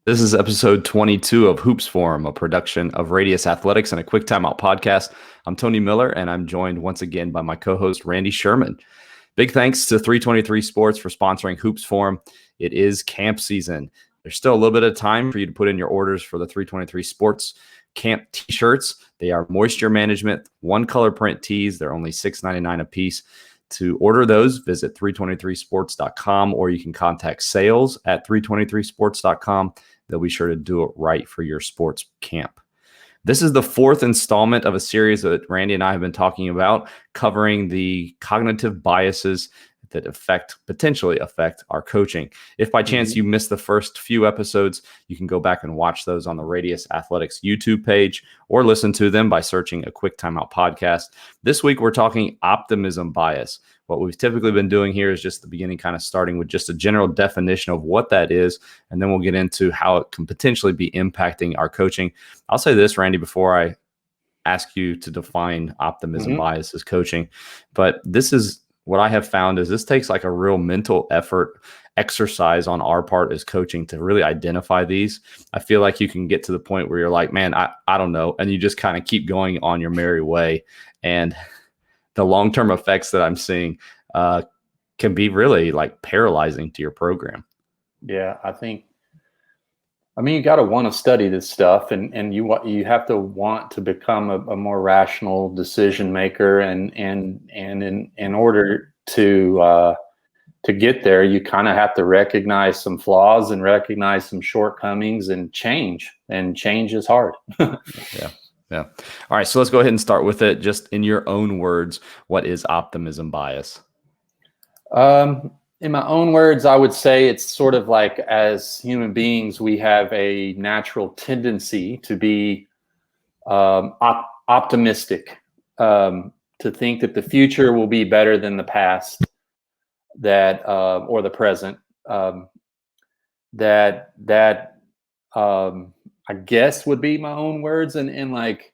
This is episode 22 of Hoops Forum, a production of Radius Athletics and a Quick Timeout podcast. I'm Tony Miller, and I'm joined once again by my co-host, Randy Sherman. Big thanks to 323 Sports for sponsoring Hoops Forum. It is camp season. There's still a little bit of time for you to put in your orders for the 323 Sports camp t-shirts. They are moisture management, one color print tees. They're only $6.99 a piece. To order those, visit 323sports.com, or you can contact sales at 323sports.com. They'll be sure to do it right for your sports camp. This is the fourth installment of a series that Randy and I have been talking about, covering the cognitive biases that potentially affect our coaching. If by chance you missed the first few episodes, you can go back and watch those on the Radius Athletics YouTube page or listen to them by searching a Quick Timeout podcast. This week, we're talking optimism bias. What we've typically been doing here is just the beginning, kind of starting with just a general definition of what that is, and then we'll get into how it can potentially be impacting our coaching. I'll say this, Randy, before I ask you to define optimism bias as coaching, but this is what I have found is this takes like a real mental effort exercise on our part as coaching to really identify these. I feel like you can get to the point where you're like, man, I don't know. And you just kind of keep going on your merry way. And the long-term effects that I'm seeing can be really like paralyzing to your program. Yeah, you got to want to study this stuff, and you have to want to become a more rational decision maker, and in order to get there, you kind of have to recognize some flaws and recognize some shortcomings and change is hard. Yeah. All right, so let's go ahead and start with it. Just in your own words, what is optimism bias? In my own words, I would say it's sort of like, as human beings, we have a natural tendency to be optimistic, to think that the future will be better than the past, or the present. I guess would be my own words, and like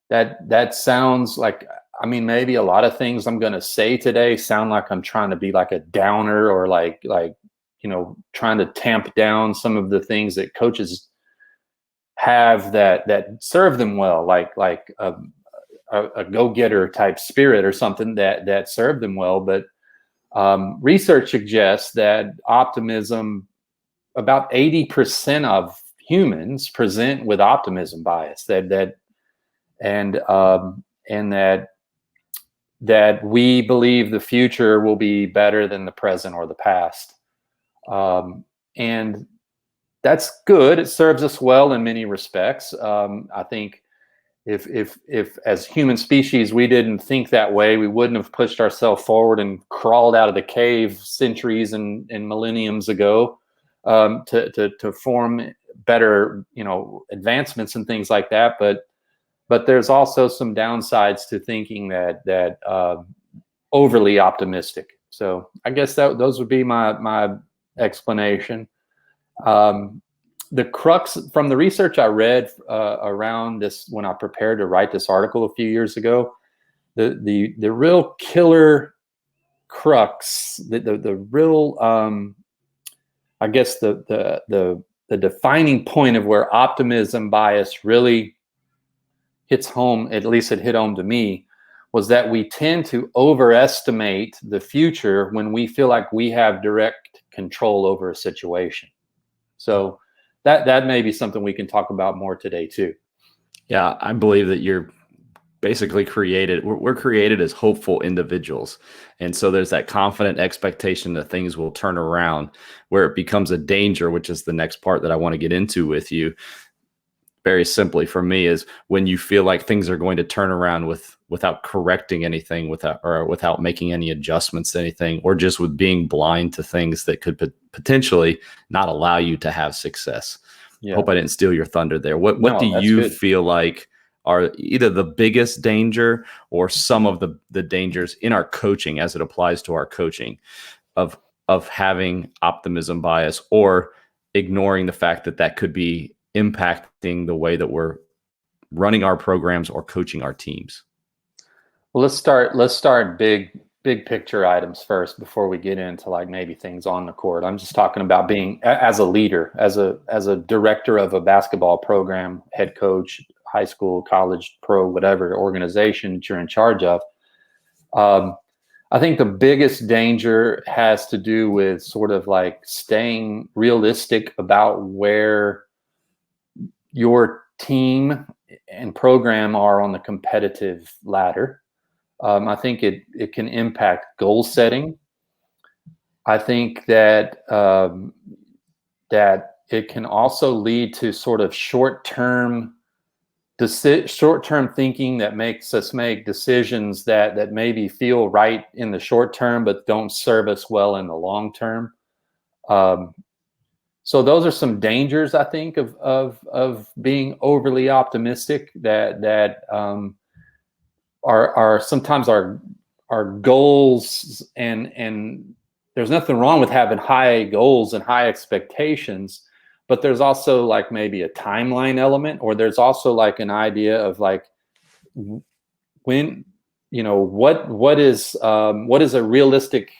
that sounds like. I mean, maybe a lot of things I'm going to say today sound like I'm trying to be like a downer, or like trying to tamp down some of the things that coaches have that serve them well, like a go-getter type spirit or something that serve them well. But research suggests that optimism, about 80% of humans present with optimism bias, that we believe the future will be better than the present or the past. And that's good. It serves us well in many respects. I think if as human species, we didn't think that way, we wouldn't have pushed ourselves forward and crawled out of the cave centuries and millenniums ago, to form better, advancements and things like that. But there's also some downsides to thinking that overly optimistic. So I guess those would be my explanation. The crux from the research I read around this when I prepared to write this article a few years ago, the real killer crux, the real I guess the defining point of where optimism bias really hits home, at least it hit home to me, was that we tend to overestimate the future when we feel like we have direct control over a situation. So that may be something we can talk about more today too. Yeah, I believe that you're basically we're created as hopeful individuals. And so there's that confident expectation that things will turn around, where it becomes a danger, which is the next part that I want to get into with you. Very simply for me, is when you feel like things are going to turn around without correcting anything, without making any adjustments to anything, or just with being blind to things that could potentially not allow you to have success. Yeah. Hope I didn't steal your thunder there. What do you feel like are either the biggest danger or some of the dangers in our coaching as it applies to our coaching of having optimism bias, or ignoring the fact that could be impacting the way that we're running our programs or coaching our teams? Well, let's start big big picture items first before we get into like maybe things on the court. I'm just talking about being as a leader, as a director of a basketball program, head coach, high school, college, pro, whatever organization that you're in charge of. I think the biggest danger has to do with sort of like staying realistic about where your team and program are on the competitive ladder. I think it can impact goal setting. I think that that it can also lead to sort of short-term thinking that makes us make decisions that maybe feel right in the short term but don't serve us well in the long term. So those are some dangers, I think, of being overly optimistic. That are sometimes our goals, and there's nothing wrong with having high goals and high expectations, but there's also like maybe a timeline element, or there's also like an idea of like when, what is a realistic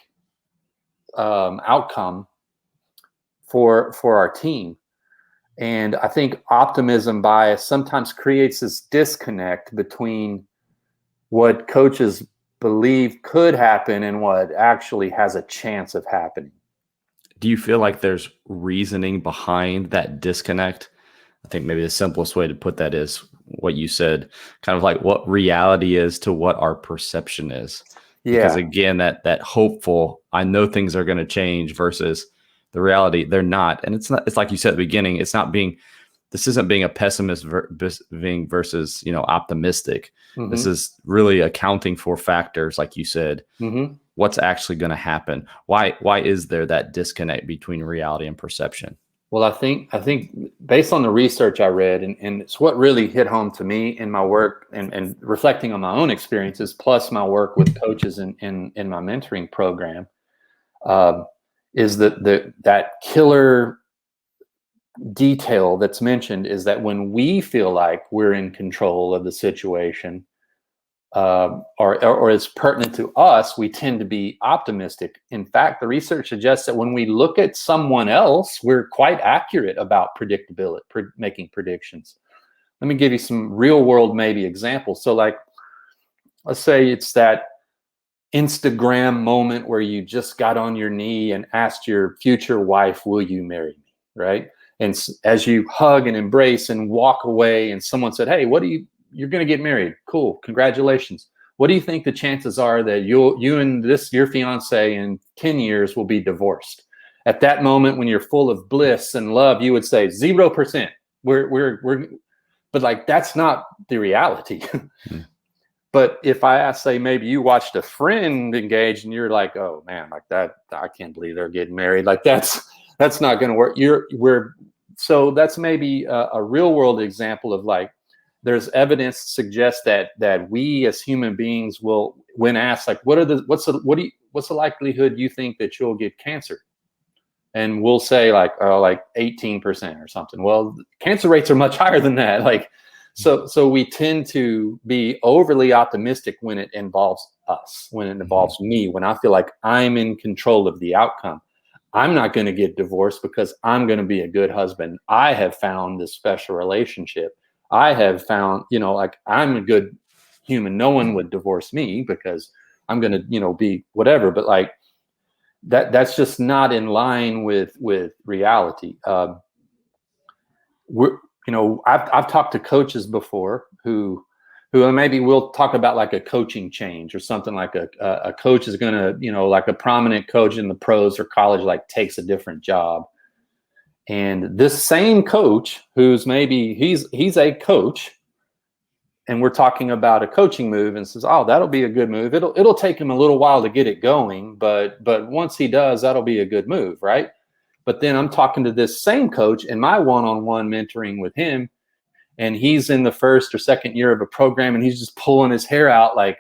outcome for our team. And I think optimism bias sometimes creates this disconnect between what coaches believe could happen and what actually has a chance of happening. Do you feel like there's reasoning behind that disconnect? I think maybe the simplest way to put that is what you said, kind of like what reality is to what our perception is. Yeah. Because again, that hopeful, I know things are going to change versus the reality, they're not. And it's like you said at the beginning, this isn't being a pessimist being versus, optimistic. Mm-hmm. This is really accounting for factors, like you said. Mm-hmm. What's actually going to happen? Why is there that disconnect between reality and perception? Well, I think based on the research I read, and it's what really hit home to me in my work and reflecting on my own experiences, plus my work with coaches in my mentoring program, is that killer detail that's mentioned is that when we feel like we're in control of the situation, or is pertinent to us, we tend to be optimistic. In fact, the research suggests that when we look at someone else, we're quite accurate about predictability, making predictions. Let me give you some real world maybe examples. So like, let's say it's that Instagram moment where you just got on your knee and asked your future wife, will you marry me? Right? And as you hug and embrace and walk away, and someone said, hey, you're going to get married. Cool. Congratulations. What do you think the chances are that you and your fiance in 10 years will be divorced? At that moment, when you're full of bliss and love, you would say 0%. But like, that's not the reality. But if I say maybe you watched a friend engage and you're like, oh man, like that, I can't believe they're getting married. Like that's not going to work. So that's maybe a real world example of like, there's evidence to suggest that we as human beings will, when asked like, what's the likelihood you think that you'll get cancer? And we'll say like 18% or something. Well, cancer rates are much higher than that. Like, so we tend to be overly optimistic when it involves us, when it involves me, when I feel like I'm in control of the outcome. I'm not going to get divorced because I'm going to be a good husband. I have found this special relationship. I have found, like I'm a good human. No one would divorce me because I'm going to, be whatever. But like that's just not in line with reality. I've talked to coaches before who maybe we'll talk about like a coaching change or something, like a coach is going to, like a prominent coach in the pros or college, like takes a different job. And this same coach who's maybe he's a coach, and we're talking about a coaching move, and says, oh, that'll be a good move. It'll take him a little while to get it going, but once he does, that'll be a good move, right? But then I'm talking to this same coach in my one-on-one mentoring with him, and he's in the first or second year of a program, and he's just pulling his hair out like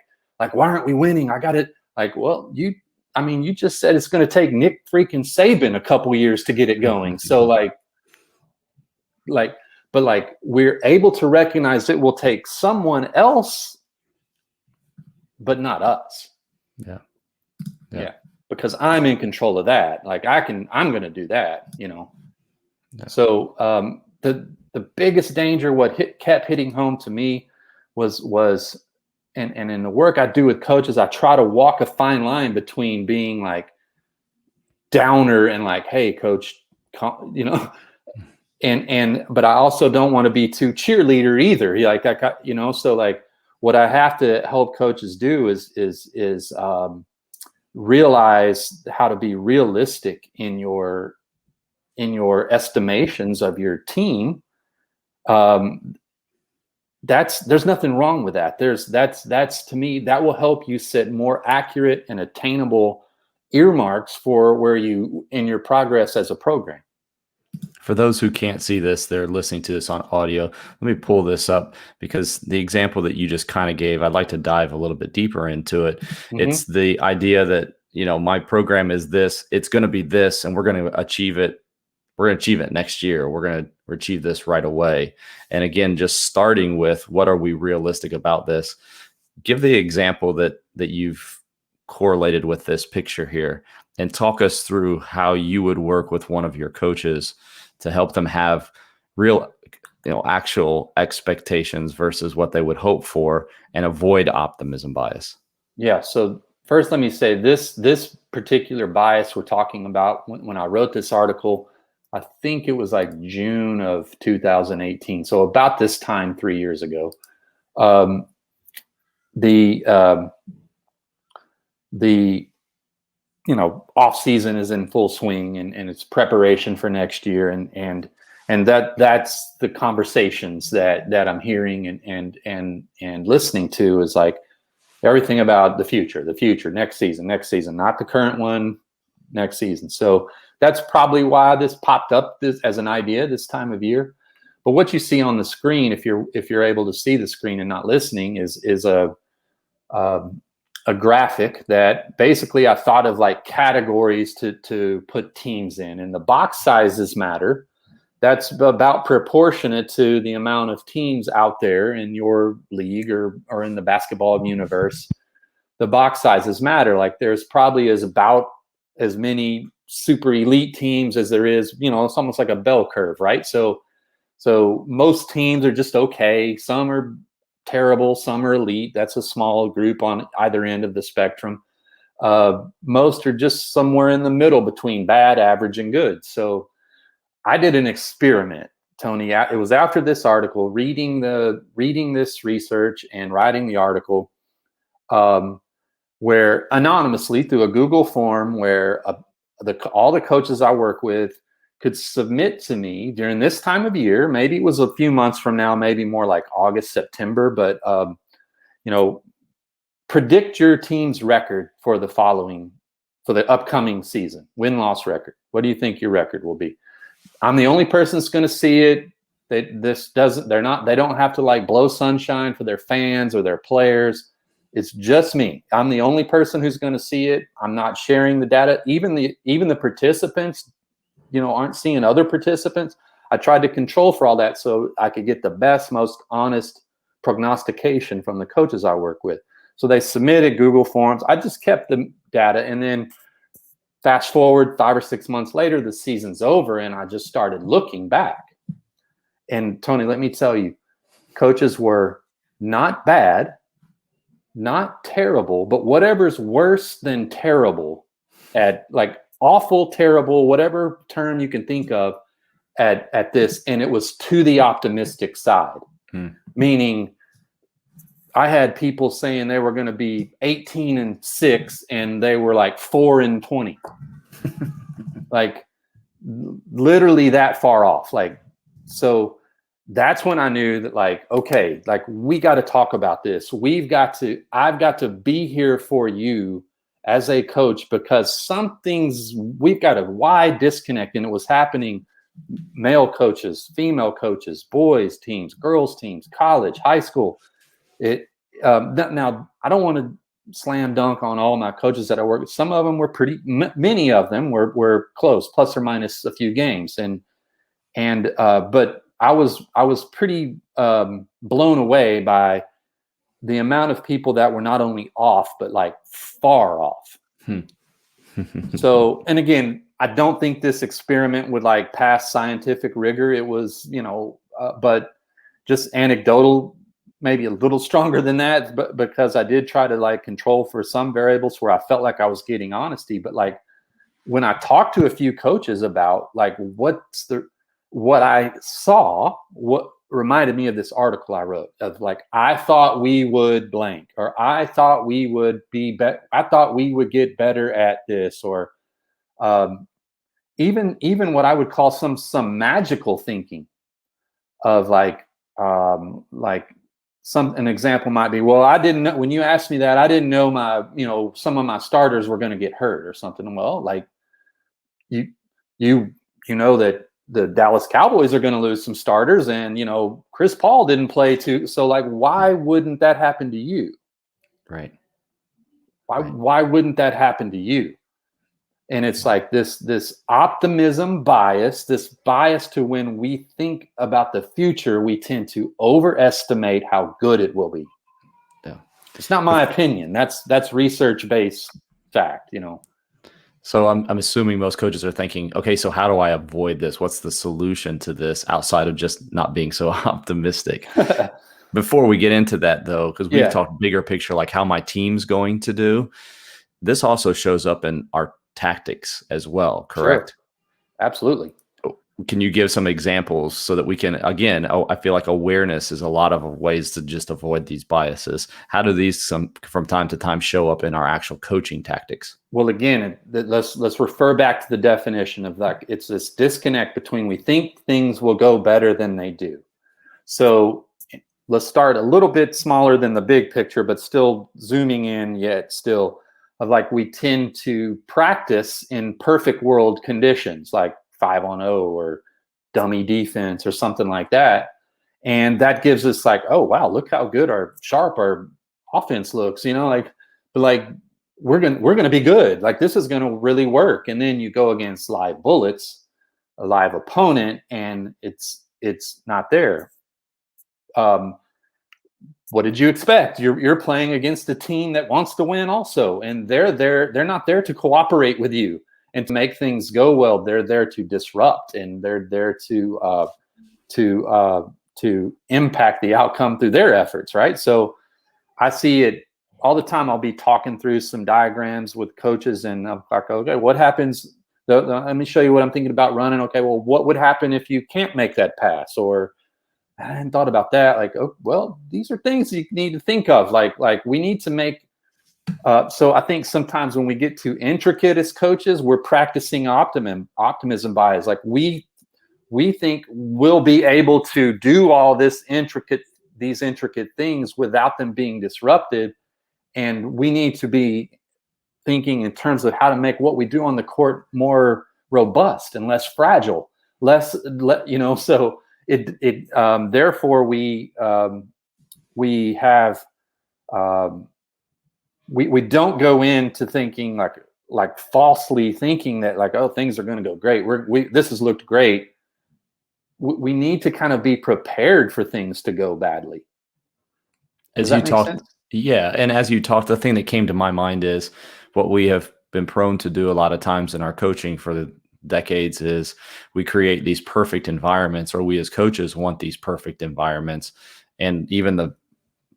why aren't we winning? I got it. Like, well, you just said it's going to take Nick freaking Saban a couple years to get it going. So but we're able to recognize it will take someone else, but not us. Yeah. Yeah. Because I'm in control of that. Like I'm going to do that, you know? Yeah. So, the biggest danger, kept hitting home to me was, and in the work I do with coaches, I try to walk a fine line between being like downer and like, hey coach, you know, but I also don't want to be too cheerleader either. Like you know, so like what I have to help coaches do is realize how to be realistic in your estimations of your team. There's nothing wrong with that. That's to me, that will help you set more accurate and attainable earmarks for where you in your progress as a program. For those who can't see this, they're listening to this on audio. Let me pull this up because the example that you just kind of gave, I'd like to dive a little bit deeper into it. Mm-hmm. It's the idea that, you know, my program is this, it's going to be this, and we're going to achieve it. We're going to achieve it next year. We're going to achieve this right away. And again, just starting with what are we realistic about this? Give the example that you've correlated with this picture here, and talk us through how you would work with one of your coaches to help them have real, you know, actual expectations versus what they would hope for, and avoid optimism bias. Yeah. So first, let me say this particular bias we're talking about, when I wrote this article, I think it was like June of 2018. So about this time 3 years ago. The you know, off season is in full swing, and it's preparation for next year, and that's the conversations that I'm hearing and listening to, is like everything about the future, next season, not the current one, next season. So that's probably why this popped up as an idea this time of year. But what you see on the screen, if you're able to see the screen and not listening, is a graphic that basically I thought of like categories to put teams in, and the box sizes matter. That's about proportionate to the amount of teams out there in your league or in the basketball universe. The box sizes matter. Like there's probably about as many super elite teams as there is, you know, it's almost like a bell curve, right? So most teams are just okay. Some are terrible, some are elite. That's a small group on either end of the spectrum. Most are just somewhere in the middle between bad, average, and good. So I did an experiment, Tony. It was after this article, reading this research and writing the article, where anonymously through a Google form, where all the coaches I work with could submit to me during this time of year. Maybe it was a few months from now, maybe more like August, September, but you know, predict your team's record for the upcoming season, win-loss record. What do you think your record will be? I'm the only person that's going to see it. They don't have to like blow sunshine for their fans or their players. It's just me. I'm the only person who's going to see it. I'm not sharing the data. Even the participants, you know, aren't seeing other participants. I tried to control for all that so I could get the best, most honest prognostication from the coaches I work with. So they submitted Google Forms. I just kept the data, and then fast forward 5 or 6 months later, the season's over, and I just started looking back. And Tony, let me tell you, coaches were not bad, not terrible, but whatever's worse than terrible, at like awful, terrible, whatever term you can think of at this, and it was to the optimistic side. Meaning I had people saying they were going to be 18-6 and they were like 4-20. Like literally that far off. Like, so that's when I knew that, like, okay, like we got to talk about this. I've got to be here for you as a coach, because we've got a wide disconnect, and it was happening. Male coaches, female coaches, boys teams, girls teams, college, high school. Now I don't want to slam dunk on all my coaches that I work with. Some of them were many of them were close, plus or minus a few games. But I was pretty blown away by the amount of people that were not only off, but like far off. Hmm. So, and again, I don't think this experiment would like pass scientific rigor. It was, but just anecdotal, maybe a little stronger than that, but because I did try to like control for some variables where I felt like I was getting honesty. But like when I talked to a few coaches about like what I saw, what reminded me of this article I wrote of like, I thought we would blank, or I thought we would I thought we would get better at this, or even what I would call some magical thinking of like an example might be, well, I didn't know when you asked me that, I didn't know some of my starters were going to get hurt or something. Well, like you you know that the Dallas Cowboys are going to lose some starters, and Chris Paul didn't play too. So like, why wouldn't that happen to you? Right. Why wouldn't that happen to you? And it's like this optimism bias, this bias to when we think about the future, we tend to overestimate how good it will be. Yeah. It's not my opinion. That's research-based fact, So I'm assuming most coaches are thinking, okay, so how do I avoid this? What's the solution to this outside of just not being so optimistic? Before we get into that, though, because we've talked bigger picture, like how my team's going to do, this also shows up in our tactics as well, correct? Sure. Absolutely. Can you give some examples so that we can, again, I feel like awareness is a lot of ways to just avoid these biases. How do these from time to time show up in our actual coaching tactics? Well, again, let's refer back to the definition of that. It's this disconnect between we think things will go better than they do. So let's start a little bit smaller than the big picture, but still zooming in, yet still of like we tend to practice in perfect world conditions, like 5-on-0 or dummy defense or something like that. And that gives us like, oh, wow, look how good sharp our offense looks, but like we're going to be good. Like this is going to really work. And then you go against live bullets, a live opponent, and it's not there. What did you expect? You're playing against a team that wants to win also, and they're not there to cooperate with you and to make things go well. They're there to disrupt, and they're there to impact the outcome through their efforts, right? So I see it all the time. I'll be talking through some diagrams with coaches, and I'm like, okay, what happens? Let me show you what I'm thinking about running. Okay, well, what would happen if you can't make that pass? Or I hadn't thought about that. Like, oh, well, these are things you need to think of. Like we need to make. So I think sometimes when we get too intricate as coaches, we're practicing optimism bias. Like we think we'll be able to do all these intricate things without them being disrupted, and we need to be thinking in terms of how to make what we do on the court more robust and less fragile, So therefore we have we don't go into thinking like falsely thinking that like, oh, things are going to go great. This has looked great. We need to kind of be prepared for things to go badly. As you talked, yeah, and as you talked, the thing that came to my mind is what we have been prone to do a lot of times in our coaching for the decades is we create these perfect environments, or we as coaches want these perfect environments. And even the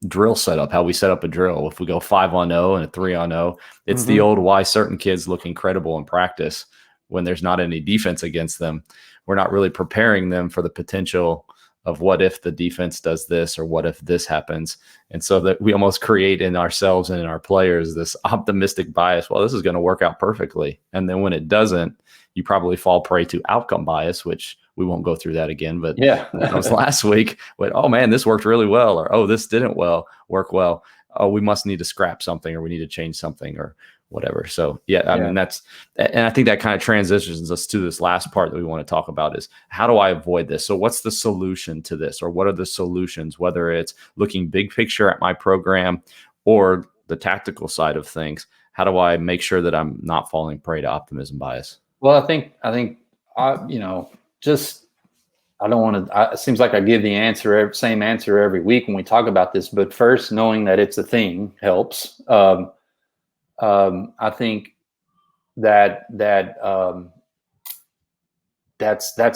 drill setup, how we set up a drill, if we go 5-on-0 and a 3-on-0, it's the old why certain kids look incredible in practice when there's not any defense against them. We're not really preparing them for the potential of what if the defense does this, or what if this happens. And so that we almost create in ourselves and in our players this optimistic bias. Well, this is going to work out perfectly. And then when it doesn't, you probably fall prey to outcome bias, which we won't go through that again. But yeah, that was last week. But, oh man, this worked really well. Or, oh, this didn't work well. Oh, we must need to scrap something, or we need to change something, or whatever. So I mean, and I think that kind of transitions us to this last part that we want to talk about is how do I avoid this? So what's the solution to this, or what are the solutions, whether it's looking big picture at my program or the tactical side of things? How do I make sure that I'm not falling prey to optimism bias? Well, I think just, I don't want to, it seems like I give the same answer every week when we talk about this, but first knowing that it's a thing helps. I think that's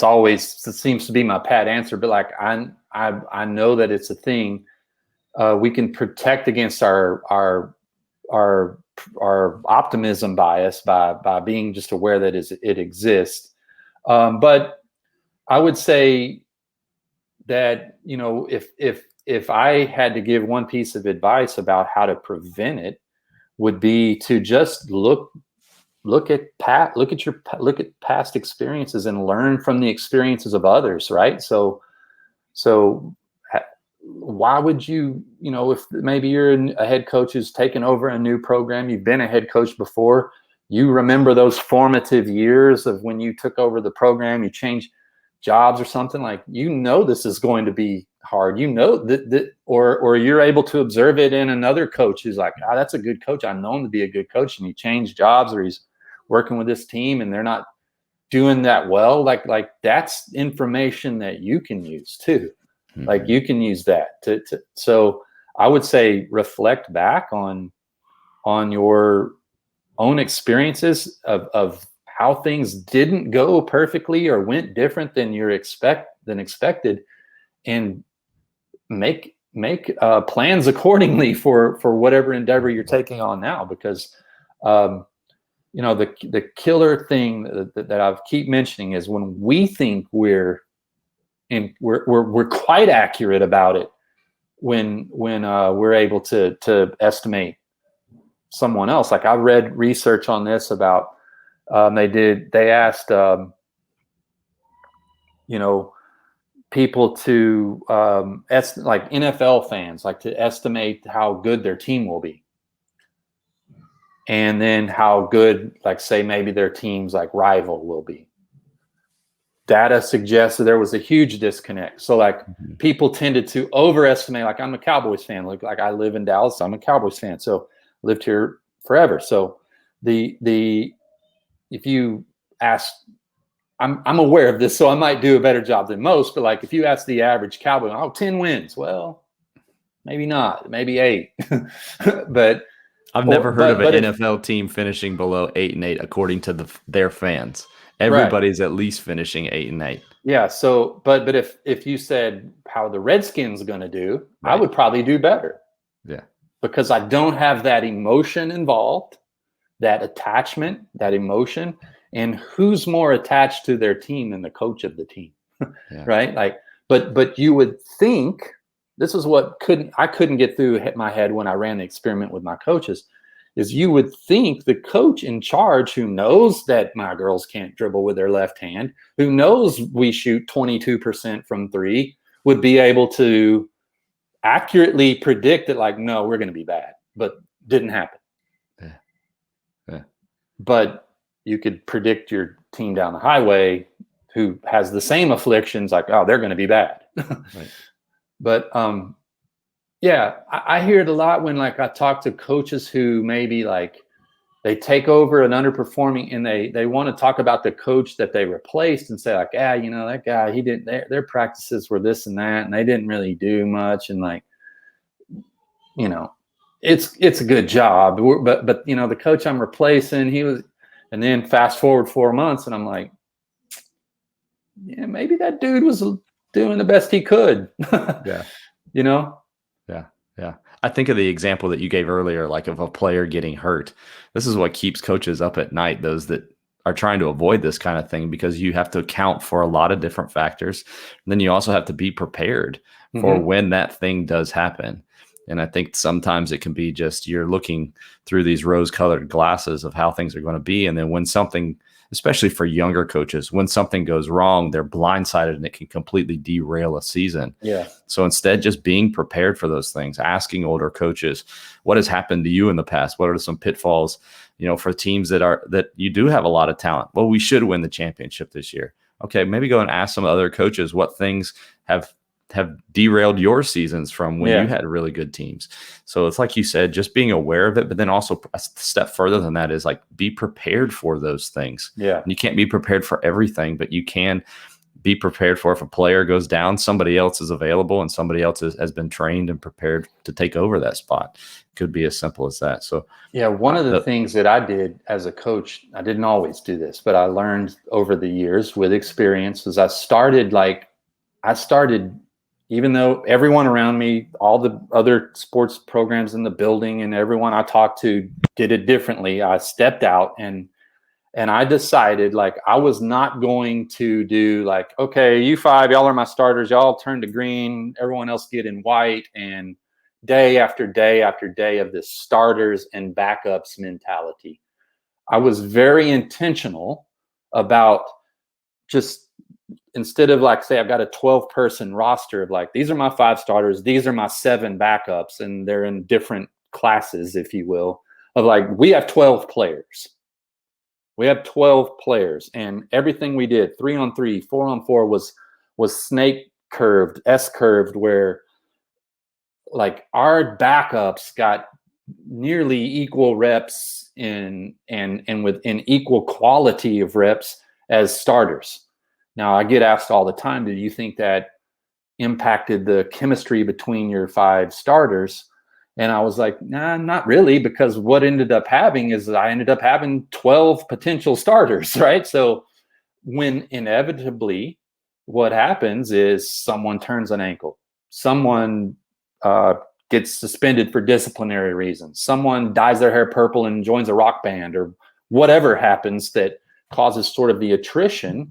always, it seems to be my pat answer, but like I know that it's a thing. We can protect against our optimism bias by being just aware that it exists. But I would say that, if I had to give one piece of advice about how to prevent it, would be to just look at past experiences and learn from the experiences of others, right? So why would you, if maybe you're a head coach who's taken over a new program, you've been a head coach before, you remember those formative years of when you took over the program, you changed jobs or something, like, this is going to be hard, or you're able to observe it in another coach who's like, that's a good coach, I know him to be a good coach, and he changed jobs, or he's working with this team and they're not doing that well. Like that's information that you can use too. Mm-hmm. Like you can use that so I would say reflect back on your own experiences of how things didn't go perfectly or went different than expected, and make plans accordingly for whatever endeavor you're taking on now. Because the killer thing that I keep mentioning is when we think we're quite accurate about it, when we're able to estimate someone else. Like, I read research on this about they asked people to like NFL fans, like to estimate how good their team will be, and then how good, like, say maybe their team's like rival will be. Data suggests that there was a huge disconnect. So like people tended to overestimate. Like, I'm a Cowboys fan. Like I live in Dallas. I'm a Cowboys fan. So lived here forever. So if you ask, I'm aware of this, so I might do a better job than most. But like, if you ask the average Cowboy, 10 wins. Well, maybe not, maybe 8. But I've never heard of an NFL team finishing below 8-8, according to their fans. Everybody's right. At least finishing 8-8. Yeah. So, but if you said how the Redskins are going to do, right, I would probably do better. Yeah. Because I don't have that emotion involved, that attachment, that emotion, and who's more attached to their team than the coach of the team, yeah. Right? Like, but you would think, this is what I couldn't get through my head when I ran the experiment with my coaches, is you would think the coach in charge, who knows that my girls can't dribble with their left hand, who knows we shoot 22% from 3, would be able to accurately predict that, like, no, we're going to be bad, but didn't happen. Yeah. Yeah. But you could predict your team down the highway who has the same afflictions, like, oh, they're going to be bad. Right. But yeah, I hear it a lot when, like, I talk to coaches who maybe, like, they take over an underperforming, and they want to talk about the coach that they replaced and say, like, that guy, he didn't, their practices were this and that, and they didn't really do much. And like, it's a good job, but the coach I'm replacing, he was, and then fast forward 4 months, and I'm like, yeah, maybe that dude was doing the best he could. Yeah. Yeah. I think of the example that you gave earlier, like of a player getting hurt. This is what keeps coaches up at night, those that are trying to avoid this kind of thing, because you have to account for a lot of different factors. And then you also have to be prepared for when that thing does happen. And I think sometimes it can be just you're looking through these rose-colored glasses of how things are going to be. And then when something, especially for younger coaches, when something goes wrong, they're blindsided and it can completely derail a season. Yeah. So instead, just being prepared for those things, asking older coaches, what has happened to you in the past? What are some pitfalls, for teams that you do have a lot of talent? Well, we should win the championship this year. Okay, maybe go and ask some other coaches what things have derailed your seasons from when you had really good teams. So it's like you said, just being aware of it, but then also a step further than that is like, be prepared for those things. Yeah. And you can't be prepared for everything, but you can be prepared for if a player goes down, somebody else is available and somebody else has been trained and prepared to take over that spot. Could be as simple as that. So yeah, one of the things that I did as a coach, I didn't always do this, but I learned over the years with experience, is I started, even though everyone around me, all the other sports programs in the building and everyone I talked to did it differently, I stepped out and I decided, like, I was not going to do, like, okay, you five, y'all are my starters, y'all turn to green, everyone else get in white, and day after day after day of this starters and backups mentality. I was very intentional about just, instead of, like, say I've got a 12-person roster of, like, these are my 5 starters, these are my 7 backups, and they're in different classes, if you will, of, like, we have 12 players. We have 12 players, and everything we did, 3-on-3, 4-on-4, was snake curved, S curved, where, like, our backups got nearly equal reps and within equal quality of reps as starters. Now, I get asked all the time, do you think that impacted the chemistry between your 5 starters? And I was like, nah, not really, because what ended up having is I ended up having 12 potential starters, right? So when inevitably what happens is someone turns an ankle, someone gets suspended for disciplinary reasons, someone dyes their hair purple and joins a rock band, or whatever happens that causes sort of the attrition,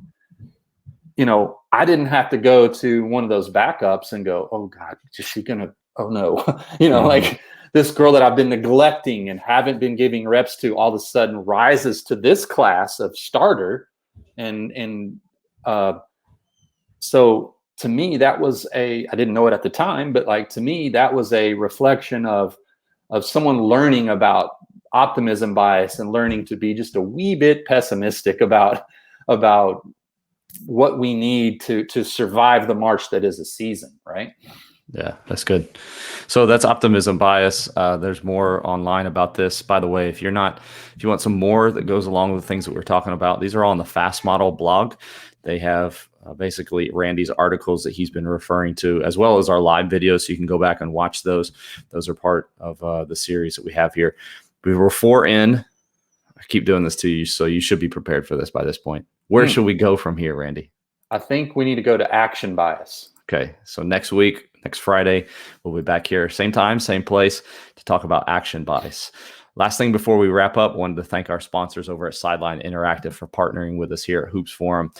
I didn't have to go to one of those backups and go, oh God, is she gonna, oh no, like, this girl that I've been neglecting and haven't been giving reps to all of a sudden rises to this class of starter. So to me, that was I didn't know it at the time, but, like, to me, that was a reflection of someone learning about optimism bias and learning to be just a wee bit pessimistic about what we need to survive the march that is a season, right? Yeah, that's good. So that's optimism bias. There's more online about this. By the way, if you want some more that goes along with the things that we're talking about, these are all on the Fast Model blog. They have basically Randy's articles that he's been referring to, as well as our live videos. So you can go back and watch those. Those are part of the series that we have here. We were 4 in. I keep doing this to you, so you should be prepared for this by this point. Where should we go from here, Randy? I think we need to go to action bias. Okay, so next week, next Friday, we'll be back here, same time, same place, to talk about action bias. Last thing before we wrap up, wanted to thank our sponsors over at Sideline Interactive for partnering with us here at Hoops Forum.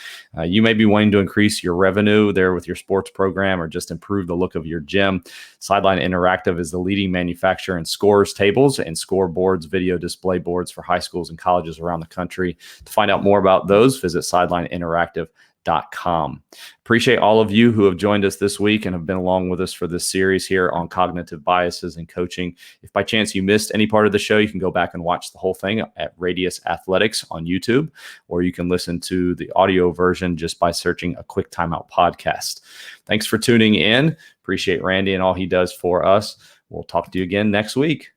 You may be wanting to increase your revenue there with your sports program, or just improve the look of your gym. Sideline Interactive is the leading manufacturer in scores tables and scoreboards, video display boards for high schools and colleges around the country. To find out more about those, visit sidelineinteractive.com. Appreciate all of you who have joined us this week and have been along with us for this series here on cognitive biases and coaching. If by chance you missed any part of the show, you can go back and watch the whole thing at Radius Athletics on YouTube, or you can listen to the audio version just by searching a Quick Timeout podcast. Thanks for tuning in. Appreciate Randy and all he does for us. We'll talk to you again next week.